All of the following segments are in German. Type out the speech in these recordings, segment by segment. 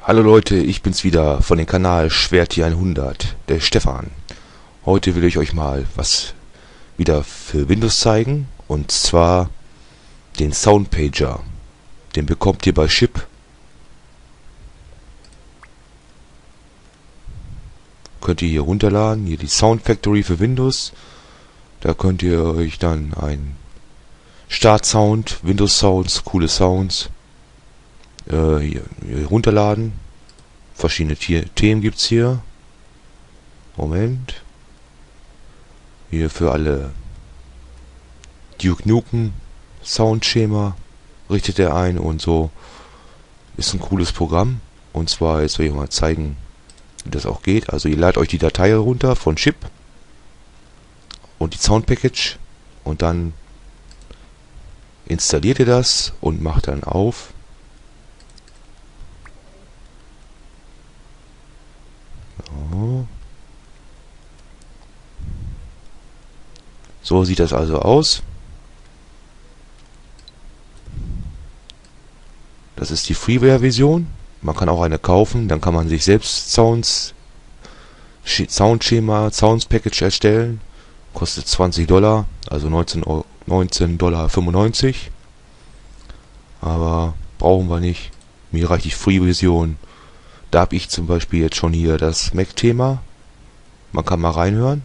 Hallo Leute, ich bin's wieder von dem Kanal Schwertier 100, der Stefan. Heute will ich euch mal was wieder für Windows zeigen, und zwar den Soundpager. Den bekommt ihr bei Chip. Könnt ihr hier runterladen, hier die Sound Factory für Windows. Da könnt ihr euch dann ein Startsound, Windows Sounds, coole Sounds hier runterladen. Verschiedene Themen gibt's hier. Moment. Hier für alle Duke Nukem Soundschema richtet er ein und so. Ist ein cooles Programm. Und zwar, jetzt will ich mal zeigen, wie das auch geht. Also ihr ladet euch die Datei runter von Chip und die Sound Package und dann installiert ihr das und macht dann auf. So sieht das also aus. Das ist die Freeware-Version. Man kann auch eine kaufen, dann kann man sich selbst Soundschema, Sounds Package erstellen. Kostet $20, also 19,95 $. Aber brauchen wir nicht. Mir reicht die Free-Version. Da habe ich zum Beispiel jetzt schon hier das Mac-Thema. Man kann mal reinhören.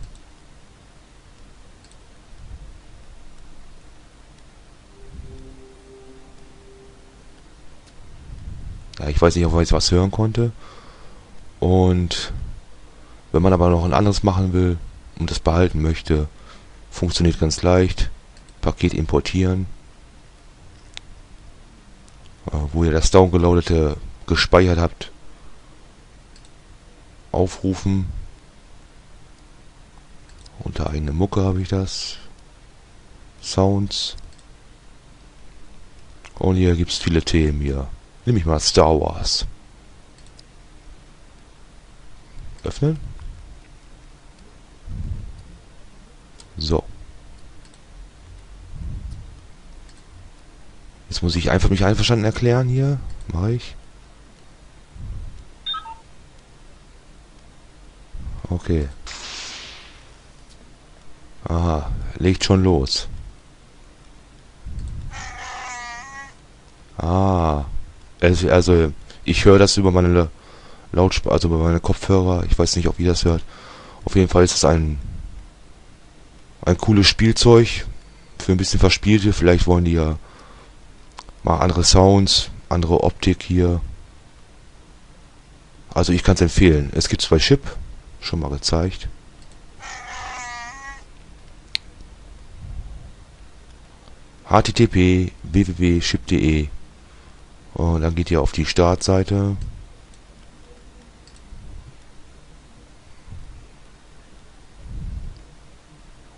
Ja, ich weiß nicht, ob man jetzt was hören konnte. Und wenn man aber noch ein anderes machen will und das behalten möchte, funktioniert ganz leicht. Paket importieren. Wo ihr das downgeloadete gespeichert habt, aufrufen. Unter eigene Mucke habe ich das. Sounds. Und hier gibt es viele Themen hier. Nehme ich mal Star Wars. Öffnen. So. Jetzt muss ich einfach mich einverstanden erklären hier. Mache ich. Okay. Aha, legt schon los. Also ich höre das über meine Lautsprecher, also über meine Kopfhörer. Ich weiß nicht, ob ihr das hört. Auf jeden Fall ist es ein cooles Spielzeug für ein bisschen Verspielte. Vielleicht wollen die ja mal andere Sounds, andere Optik hier. Also ich kann es empfehlen. Es gibt es bei Chip, schon mal gezeigt. http://www.chip.de und dann geht ihr auf die Startseite.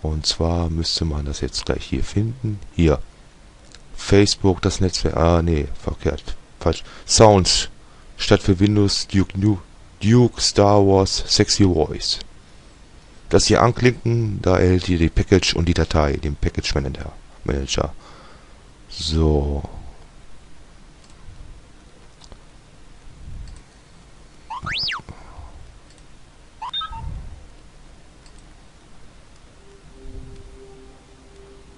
Und zwar müsste man das jetzt gleich hier finden. Hier. Facebook, das Netzwerk. Ah, nee, verkehrt. Falsch. Sounds. Statt für Windows Duke Star Wars Sexy Voice. Das hier anklicken, da erhält ihr die Package und die Datei, den Package Manager. So.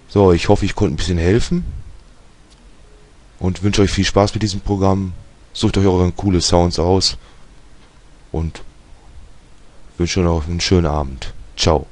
So, ich hoffe, ich konnte ein bisschen helfen. Und wünsche euch viel Spaß mit diesem Programm. Sucht euch eure coole Sounds aus. Und wünsche euch noch einen schönen Abend. Ciao.